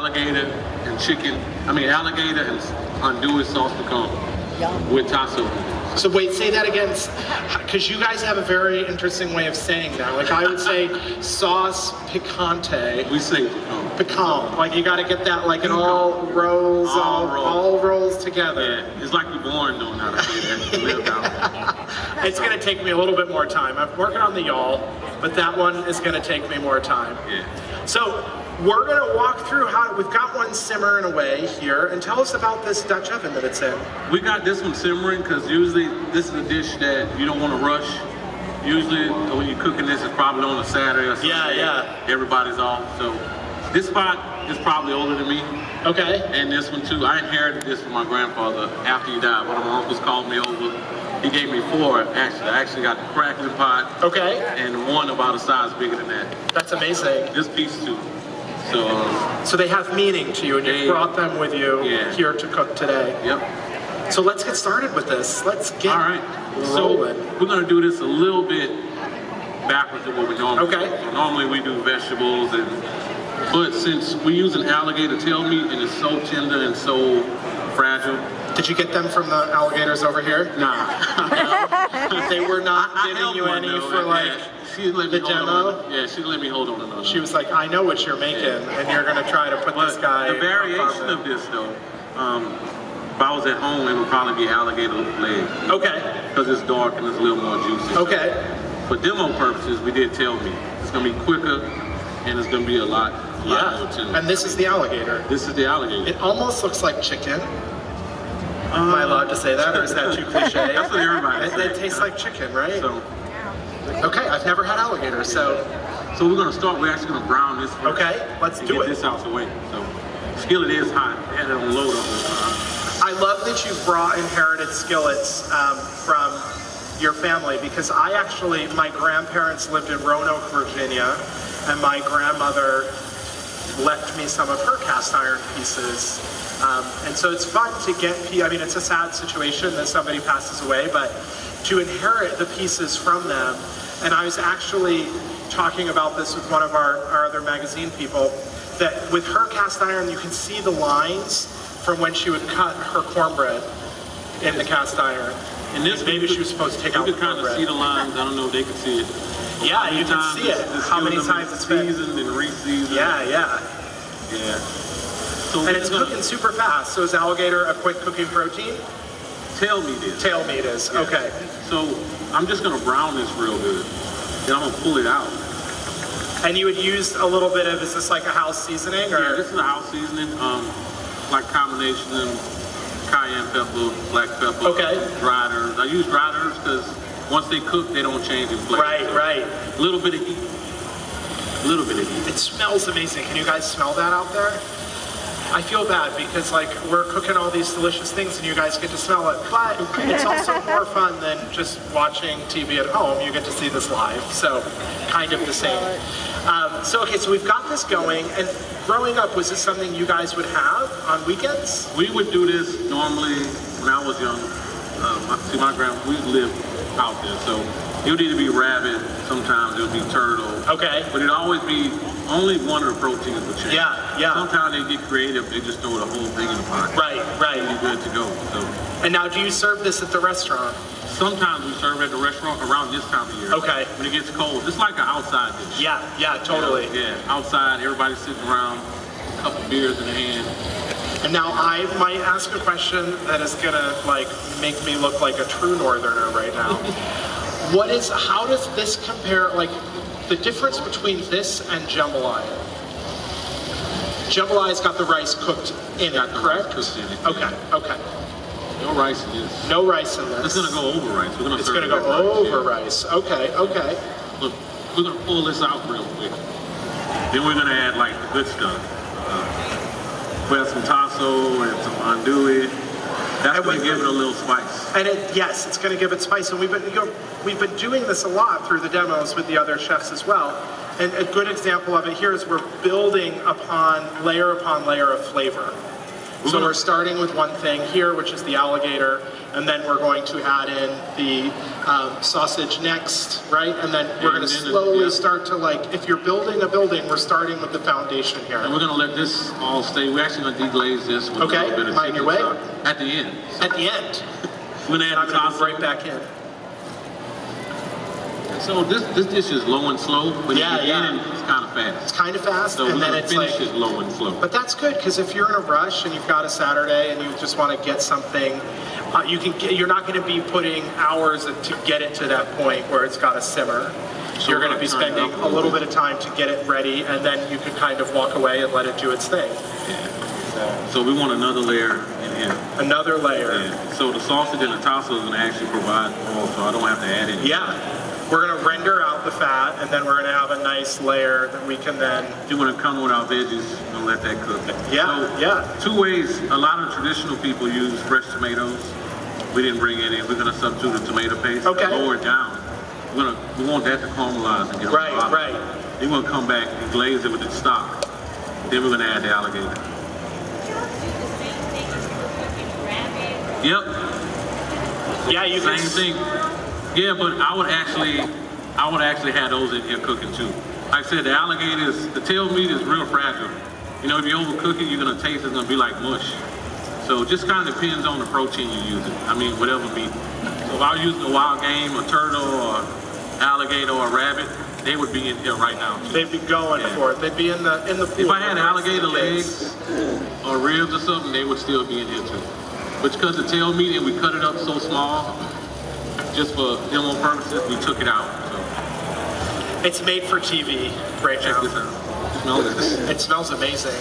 Alligator and chicken. Alligator and andouille sauce piquante with tasso. So wait, say that again, because you guys have a very interesting way of saying that. Like I would say sauce picante. We say piquante. Piquante. Like you got to get that, like it all rolls, all rolls together. Yeah, it's like you're born knowing how to say that. You live down. It's going to take me a little bit more time. I'm working on the y'all, but that one is going to take me more time. Yeah. So we're going to walk through how we've got one simmering away here, and tell us about this Dutch oven that it's in. We got this one simmering because usually this is a dish that you don't want to rush. Usually when you're cooking this, it's probably on a Saturday or Sunday. Yeah. Everybody's off. So this spot is probably older than me. Okay. And this one too. I inherited this from my grandfather after he died. One of my uncles called me over. He gave me 4, actually. I actually got the crackling pot. Okay. And one about a size bigger than that. That's amazing. This piece too. So they have meaning to you, and you brought them with you here to cook today. Yep. So let's get started with this. Let's get rolling. So we're going to do this a little bit backwards than what we normally do. Normally we do vegetables, but since we use an alligator tail meat and it's so tender and so fragile. Did you get them from the alligators over here? Nah. They were not giving you any for the demo? Yeah, she let me hold on another. She was like, I know what you're making, and you're going to try to put this guy. The variation of this, though, if I was at home, it would probably be alligator leg. Okay. Because it's dark and it's a little more juicy. Okay. For demo purposes, we did tail meat. It's going to be quicker, and it's going to be a lot more too. And this is the alligator. This is the alligator. It almost looks like chicken. Am I allowed to say that, or is that too cliche? That's what everybody says. It tastes like chicken, right? So, okay, I've never had alligator, so we're going to start. We're actually going to brown this first. Okay, let's do it. Get this out the way. So, skillet is hot. I had it on low though. I love that you brought inherited skillets from your family, because my grandparents lived in Roanoke, Virginia, and my grandmother left me some of her cast iron pieces. And so it's fun to get, it's a sad situation that somebody passes away, but to inherit the pieces from them. And I was actually talking about this with one of our other magazine people, that with her cast iron, you can see the lines from when she would cut her cornbread in the cast iron. And this, maybe she was supposed to take out the cornbread. You could kind of see the lines. I don't know if they could see it. Yeah, you can see it. How many times it's been seasoned and re-seasoned. Yeah. So and it's cooking super fast. So is alligator a quick cooking protein? Tail meat is. Tail meat is, okay. So I'm just gonna brown this real good. Then I'm gonna pull it out. And you would use a little bit of, is this like a house seasoning? Or? Yeah, this is a house seasoning, like combination of cayenne pepper, black pepper, dried herbs. I use dried herbs because once they cook, they don't change in flavor. Right. A little bit of heat. It smells amazing. Can you guys smell that out there? I feel bad because we're cooking all these delicious things and you guys get to smell it, but it's also more fun than just watching TV at home. You get to see this live, so kind of the same. So we've got this going, and growing up, was this something you guys would have on weekends? We would do this normally when I was young. My grandma, we lived out there, so it would either be rabbit, sometimes it would be turtle. Okay. But it'd always be only one of the proteins would change. Yeah. Sometimes they get creative, they just throw the whole thing in the pot. Right. And you're good to go. So. And now, do you serve this at the restaurant? Sometimes we serve at the restaurant around this time of year. Okay. When it gets cold. It's like an outside dish. Yeah, totally. Outside, everybody's sitting around, a couple beers in the hand. And now I might ask a question that is gonna make me look like a true northerner right now. How does this compare, the difference between this and jambalaya? Jambalaya got the rice cooked in it, correct? Cooked in it. Okay. No rice in this. No rice in this. It's gonna go over rice. It's gonna go over rice. Okay. Look, we're gonna pull this out real quick. Then we're gonna add the good stuff. We have some tasso and some andouille. That's going to give it a little spice. And it's going to give it spice. And we've been doing this a lot through the demos with the other chefs as well. And a good example of it here is we're building upon layer of flavor. So we're starting with one thing here, which is the alligator, and then we're going to add in the sausage next, right? And then we're going to slowly start to, like, if you're building a building, we're starting with the foundation here. And we're going to let this all stay. We're actually going to deglaze this with a little bit of on your way? At the end. So. At the end. We're going to add the taco right back in. So this dish is low and slow, but in the beginning, it's kind of fast. It's kind of fast, so and then it's finish it low and slow. But that's good, because if you're in a rush and you've got a Saturday and you just want to get something, you're not going to be putting hours to get it to that point where it's got to simmer. So you're going to be spending a little bit of time to get it ready, and then you can kind of walk away and let it do its thing. Yeah. So we want another layer in here. Another layer. Yeah. So the sausage and the taco is going to actually provide oil, so I don't have to add any. Yeah. We're going to render out the fat, and then we're going to have a nice layer that we can then... You're going to come with our veggies and let that cook. Yeah, so, 2 ways. A lot of traditional people use fresh tomatoes. We didn't bring any. We're going to substitute the tomato paste. Okay. Lower it down. We want that to caramelize and get right. Then we're going to come back and glaze it with the stock. Then we're going to add the alligator. Yep. Yeah, you Same thing. Yeah, but I would actually have those in here cooking too. Like I said, the alligators, the tail meat is real fragile. You know, if you overcook it, you're gonna taste it's gonna be like mush. So it just kind of depends on the protein you're using. I mean, whatever meat. So if I was using a wild game, a turtle, or alligator, or a rabbit, they would be in here right now too. They'd be going for it. They'd be in the pool. If I had alligator legs or ribs or something, they would still be in here too. But because the tail meat and we cut it up so small, just for demo purposes, we took it out. So. It's made for TV right now. It smells amazing.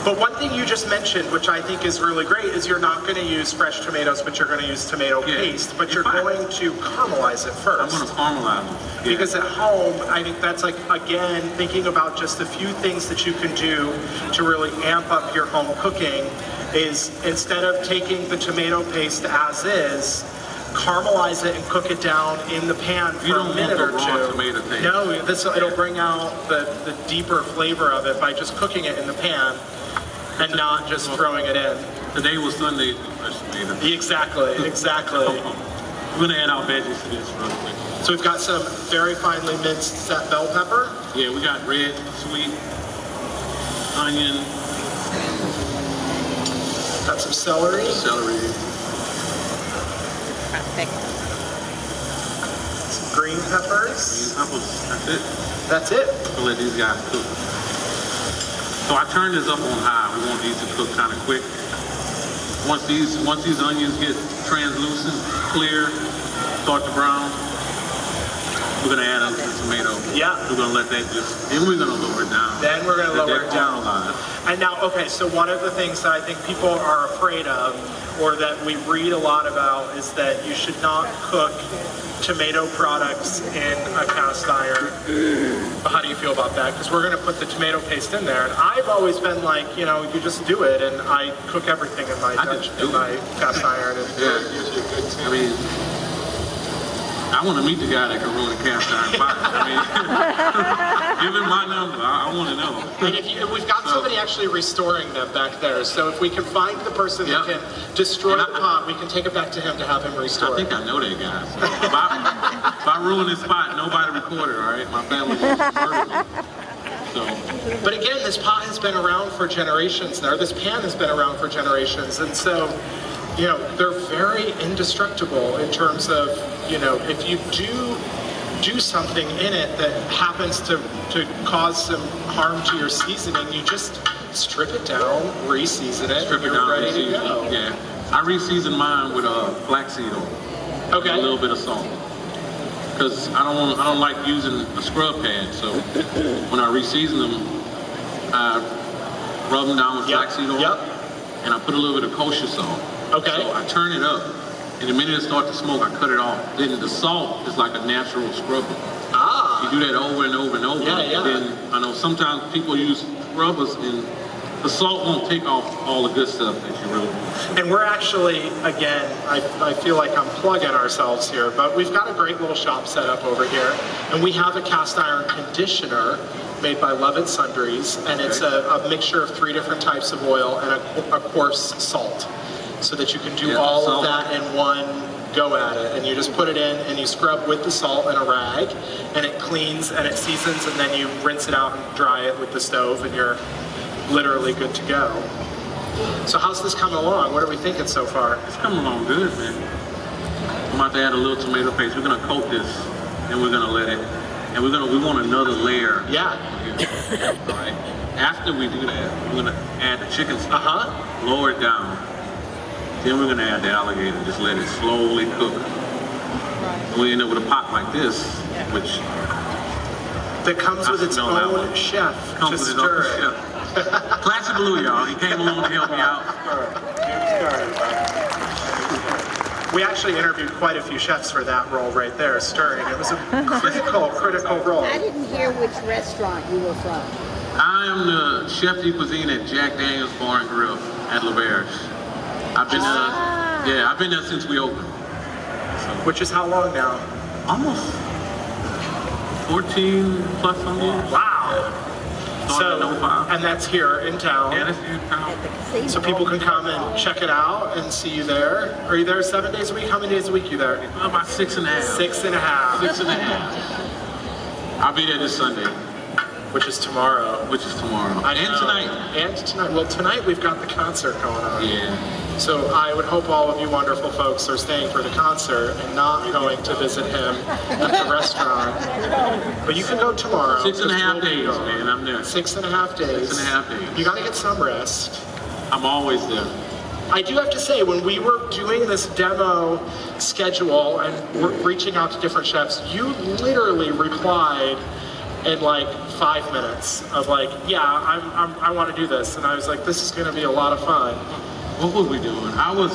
But one thing you just mentioned, which I think is really great, is you're not going to use fresh tomatoes, but you're going to use tomato paste. But you're going to caramelize it first. I'm going to caramelize it. Yeah. Because at home, I think that's like, again, thinking about just a few things that you can do to really amp up your home cooking is instead of taking the tomato paste as is, caramelize it and cook it down in the pan for a minute or two. No, it'll bring out the deeper flavor of it by just cooking it in the pan and not just throwing it in. Today was Sunday, fresh tomato. Exactly. We're gonna add our veggies to this real quick. So we've got some very finely minced bell pepper. Yeah, we got red, sweet, onion. Got some celery. Some green peppers. That's it. We'll let these guys cook. So I turned this up on high. We want these to cook kind of quick. Once these onions get translucent, clear, start to brown, we're gonna add up the tomato. Yeah. We're gonna let that then we're gonna lower it down. Then we're gonna lower it down. And now, okay, so one of the things that I think people are afraid of, or that we read a lot about, is that you should not cook tomato products in a cast iron. How do you feel about that? Because we're going to put the tomato paste in there, and I've always been like, you just do it, and I cook everything in my cast iron. I mean, I want to meet the guy that can ruin a cast iron pot. I mean, give him my number. I want to know. And we've got somebody actually restoring them back there. So if we can find the person that can destroy the pot, we can take it back to him to have him restore. I think I know that guy. So if I ruin this pot, nobody recorded. All right, my family will murder me. So. But again, this pot has been around for generations now. This pan has been around for generations, and so. They're very indestructible in terms of, if you do something in it that happens to cause some harm to your seasoning, you just strip it down, re-season it, and you're ready to go. Yeah, I re-season mine with flaxseed oil. Okay. And a little bit of salt. Because I don't like using a scrub pad, so when I re-season them, I rub them down with flaxseed oil, and I put a little bit of kosher salt. Okay. So I turn it up, and the minute it starts to smoke, I cut it off. Then the salt is like a natural scrubber. You do that over and over and over. Yeah. And then I know sometimes people use scrubbers, and the salt won't take off all the good stuff that you really want. And we're actually, again, I feel like I'm plugging ourselves here, but we've got a great little shop set up over here, and we have a cast iron conditioner made by Love and Sundries, and it's a mixture of 3 different types of oil and a coarse salt, so that you can do all of that in one go at it. And you just put it in and you scrub with the salt and a rag, and it cleans and it seasons, and then you rinse it out and dry it with the stove, and you're literally good to go. So how's this coming along? What are we thinking so far? It's coming along good, man. I'm about to add a little tomato paste. We're gonna coat this, and we're gonna let it, and we want another layer. Yeah. All right. After we do that, we're gonna add the chicken stock. Lower it down. Then we're gonna add the alligator. Just let it slowly cook. And we end up with a pot like this, which that comes with its own chef. Comes with its own chef. Classic Blue, y'all. He came along to help me out. We actually interviewed quite a few chefs for that role right there, stirring. It was a critical role. I didn't hear which restaurant you were from. I am the chef de cuisine at Jack Daniel's Bar and Grill at L'Auberge. I've been there since we opened. So, which is how long now? Almost 14 plus some years. Wow. And that's here in town. Yeah, that's here in town. So people can come and check it out and see you there. Are you there 7 days a week? How many days a week are you there? About 6.5. 6.5. 6.5. I'll be there this Sunday. Which is tomorrow. And tonight. Well, tonight we've got the concert going on. Yeah. So I would hope all of you wonderful folks are staying for the concert and not going to visit him at the restaurant. But you can go tomorrow. 6.5 days, man. I'm there. 6.5 days. 6.5 days. You got to get some rest. I'm always there. I do have to say, when we were doing this demo schedule and reaching out to different chefs, you literally replied in like 5 minutes of like, yeah, I want to do this. And I was like, this is going to be a lot of fun. What were we doing? I was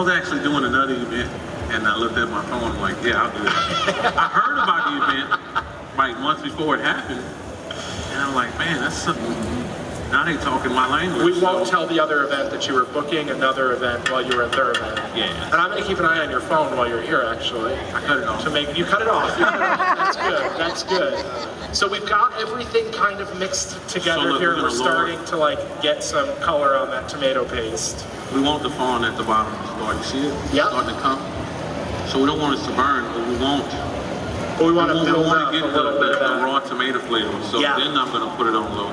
actually doing another event, and I looked at my phone. I'm like, yeah, I'll do it. I heard about the event like months before it happened, and I'm like, man, that's something. Now they talking my language. We won't tell the other event that you were booking another event while you were at their event. Yeah. And I'm gonna keep an eye on your phone while you're here. Actually, I cut it off. You cut it off. That's good. That's good. So we've got everything kind of mixed together here. We're starting to like get some color on that tomato paste. We want the fawn at the bottom to start. You see it? Yeah. Starting to come. So we don't want it to burn, but we won't. But we want to build up get a little bit of that. the raw tomato flavor. So then I'm gonna put it on low.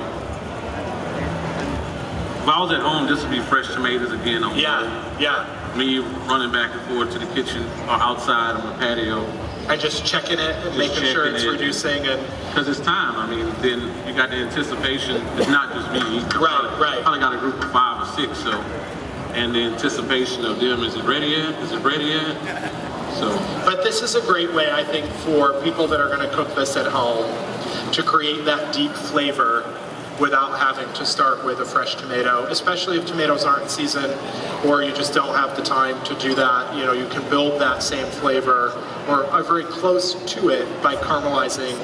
If I was at home, this would be fresh tomatoes again on low. Me running back and forth to the kitchen or outside on the patio. And just checking it and making sure it's reducing and... Because it's time. I mean, then you got the anticipation. It's not just me eating. Right. Probably got a group of 5 or 6, so... And the anticipation of them, is it ready yet? Is it ready yet? So... But this is a great way, I think, for people that are going to cook this at home to create that deep flavor without having to start with a fresh tomato, especially if tomatoes aren't in season or you just don't have the time to do that. You know, you can build that same flavor or are very close to it by caramelizing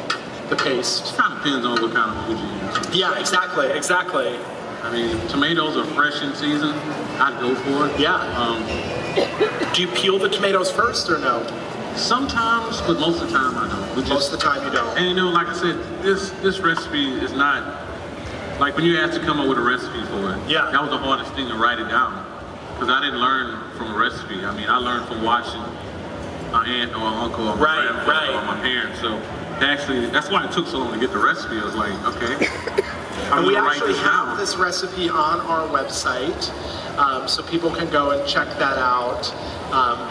the paste. It kind of depends on what kind of food you use. Yeah, exactly. I mean, tomatoes are fresh in season. I'd go for it. Yeah. Do you peel the tomatoes first or no? Sometimes, but most of the time I don't. Most of the time you don't. And you know, like I said, this recipe is not... Like when you asked to come up with a recipe for it, that was the hardest thing to write it down. Because I didn't learn from a recipe. I mean, I learned from watching my aunt or uncle or my grandfather or my parents. So actually, that's why it took so long to get the recipe. I was like, okay. And we actually have this recipe on our website, so people can go and check that out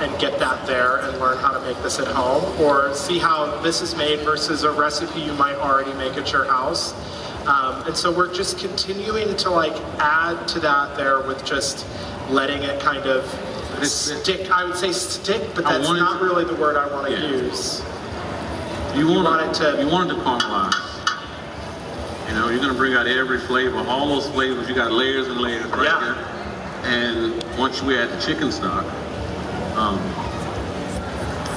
and get that there and learn how to make this at home or see how this is made versus a recipe you might already make at your house. And so we're just continuing to like add to that there with just letting it kind of stick. I would say stick, but that's not really the word I want to use. You want it to caramelize. You know, you're gonna bring out every flavor, all those flavors. You got layers and layers right there. And once you add the chicken stock,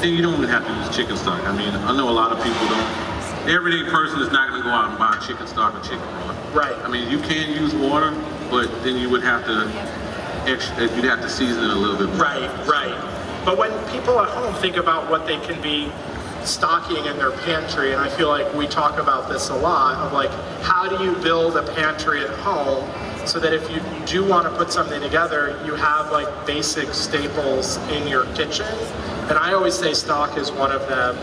then you don't even have to use chicken stock. I mean, I know a lot of people don't. The everyday person is not going to go out and buy chicken stock or chicken broth. Right. I mean, you can use water, but then you would have to season it a little bit more. Right. But when people at home think about what they can be stocking in their pantry, and I feel like we talk about this a lot, of like, how do you build a pantry at home so that if you do want to put something together, you have like basic staples in your kitchen. And I always say stock is one of them.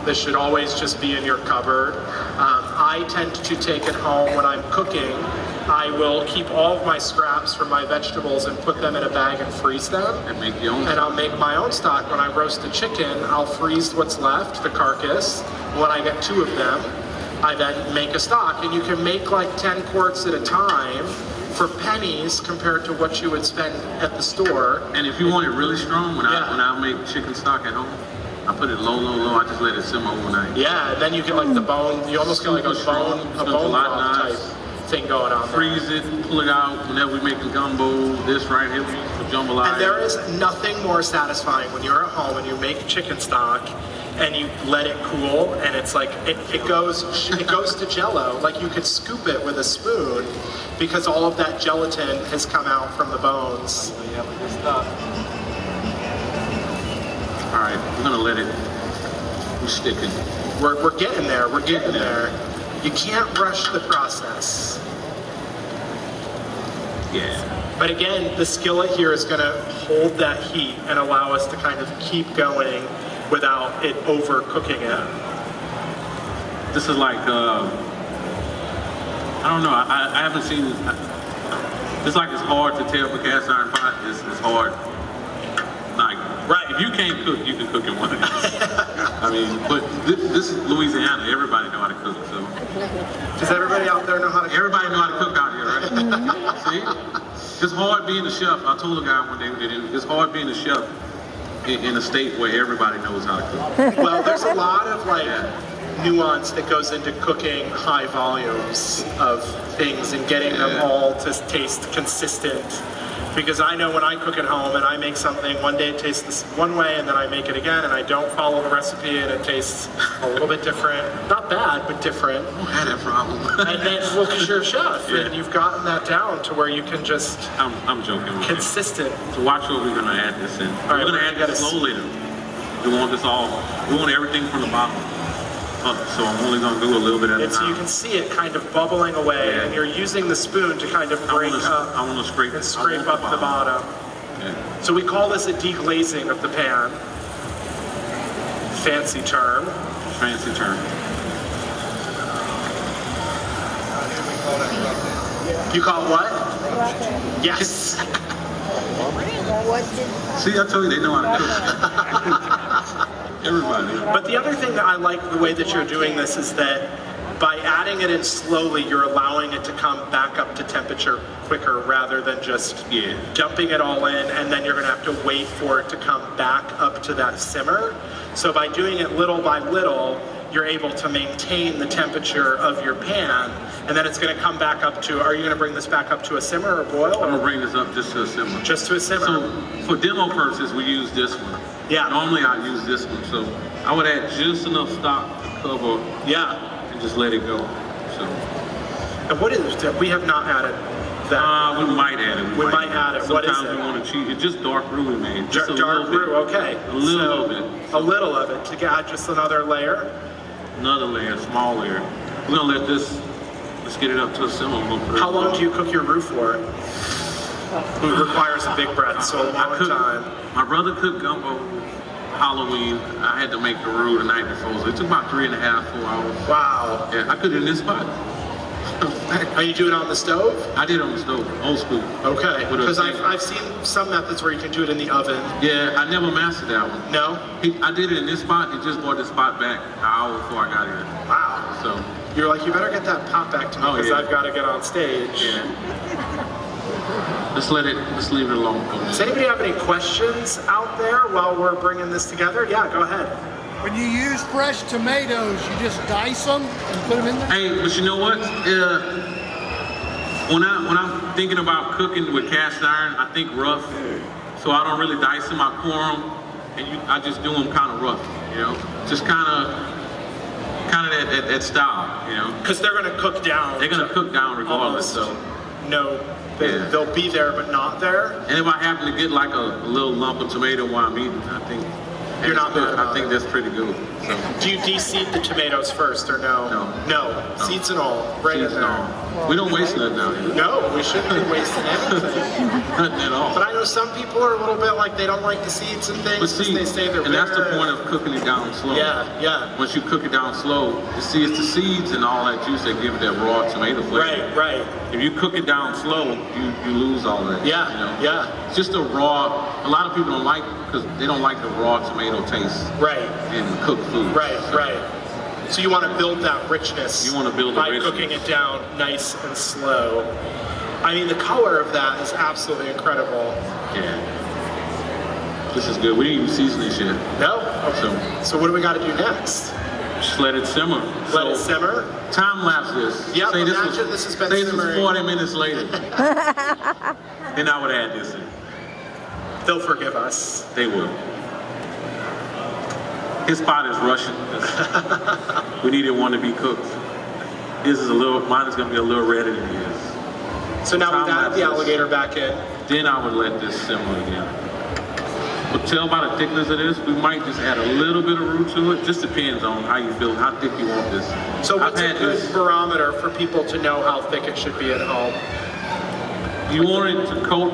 This should always just be in your cupboard. I tend to take it home when I'm cooking. I will keep all of my scraps from my vegetables and put them in a bag and freeze them. And make your own. And I'll make my own stock. When I roast a chicken, I'll freeze what's left, the carcass. When I get 2 of them, I then make a stock. And you can make like 10 quarts at a time for pennies compared to what you would spend at the store. And if you want it really strong, when I make chicken stock at home, I put it low. I just let it simmer overnight. Yeah, and then you get like the bone. You almost get like a bone broth type thing going on. Freeze it, pull it out whenever we're making gumbo. This right here, we use for jambalaya. And there is nothing more satisfying when you're at home and you make chicken stock and you let it cool, and it's like it goes to Jello. Like you could scoop it with a spoon because all of that gelatin has come out from the bones. All right, we're gonna let it. We're sticking. We're getting there. We're getting there. You can't rush the process. Yeah. But again, the skillet here is going to hold that heat and allow us to kind of keep going without it overcooking it. This is like I don't know. I haven't seen. It's like it's hard to tell for cast iron pot. It's hard. Like, right. If you can't cook, you can cook in one of these. I mean, but this is Louisiana. Everybody know how to cook, so. Does everybody out there know how to cook? Everybody know how to cook out here, right? See? It's hard being a chef. I told a guy one day, it's hard being a chef in a state where everybody knows how to cook. Well, there's a lot of like nuance that goes into cooking high volumes of things and getting them all to taste consistent. Because I know when I cook at home and I make something, one day it tastes this one way and then I make it again and I don't follow the recipe and it tastes a little bit different. Not bad, but different. I don't have that problem. And then, well, because you're a chef and you've gotten that down to where you can just... I'm joking. Consistent. So watch what we're going to add this in. All right, we're going to add this slowly. We want this all, we want everything from the bottom up. So I'm only going to do a little bit at a time. So you can see it kind of bubbling away and you're using the spoon to kind of break up I want to scrape up the bottom. Yeah. So we call this a deglazing of the pan. Fancy term. Fancy term. You call it what? Yes. See, I told you they know how to cook. Everybody. But the other thing that I like the way that you're doing this is that by adding it in slowly, you're allowing it to come back up to temperature quicker rather than just dumping it all in and then you're going to have to wait for it to come back up to that simmer. So by doing it little by little, you're able to maintain the temperature of your pan, and then it's going to come back up to, are you going to bring this back up to a simmer or boil? I'm going to bring this up just to a simmer. Just to a simmer. So for demo purposes, we use this one. Yeah. Normally I use this one, so I would add just enough stock to cover. And just let it go. So. And what is it? We have not added that. We might add it. We might add it. What is it? Sometimes we want to cheat. It's just dark roux we made. Just dark roux, okay. A little bit. A little of it to add just another layer. Another layer, small layer. We're gonna let this. Let's get it up to a simmer. How long do you cook your roux for? It requires a big breath, so a long time. My brother cooked gumbo Halloween. I had to make the roux the night before, so it took about 3.5, 4 hours. Wow. Yeah, I cooked it in this spot. Are you doing it on the stove? I did it on the stove, old school. Okay, because I've seen some methods where you can do it in the oven. Yeah, I never mastered that one. No? I did it in this spot. He just brought this spot back an hour before I got here. Wow. So you're like, you better get that pot back to me because I've got to get on stage. Yeah. Let's leave it alone. Does anybody have any questions out there while we're bringing this together? Yeah, go ahead. When you use fresh tomatoes, you just dice them and put them in there? Hey, but you know what? When I'm thinking about cooking with cast iron, I think rough. So I don't really dice them. I pour them, and I just do them kind of rough. You know, just kind of that style. You know, because they're gonna cook down. They're gonna cook down regardless. So no. They'll be there but not there. And if I happen to get like a little lump of tomato while I'm eating, I think You're not mad I about think it. that's pretty good. So, Do you de-seed the tomatoes first or no? No. Seeds and all, right seeds in and there. all. We don't waste nothing out here. No, we shouldn't be wasting anything. Nothing at all. But I know some people are a little bit like they don't like the seeds and things But because see, they say they're and that's the bitter. point of cooking it down slow. Yeah. Once you cook it down slow, you see it's the seeds and all that juice that give it that raw tomato flavor. Right. If you cook it down slow, you lose all that. Yeah, you know? yeah. It's just a raw. A lot of people don't like because they don't like the raw tomato taste Right. in cooked food. Right. So you want to build that richness. You want to build the by richness. cooking it down nice and slow. I mean, the color of that is absolutely incredible. Yeah. This is good. We didn't even season this yet. No? So what do we got to do next? Just let it simmer. Let it simmer? Time lapse this. Yep, Say imagine this has been say this simmering. is 40 minutes later. Then I would add this in. They'll forgive us. They will. His pot is Russian. We needed one to be cooked. Mine is going to be a little redder than his. So now we've added the Time-lapse alligator back in. Then I would let this simmer again. But tell by the thickness of this, we might just add a little bit of roux to it. Just depends on how you feel, how thick you want this. So what's I've a had good this. barometer for people to know how thick it should be at home? You want it to coat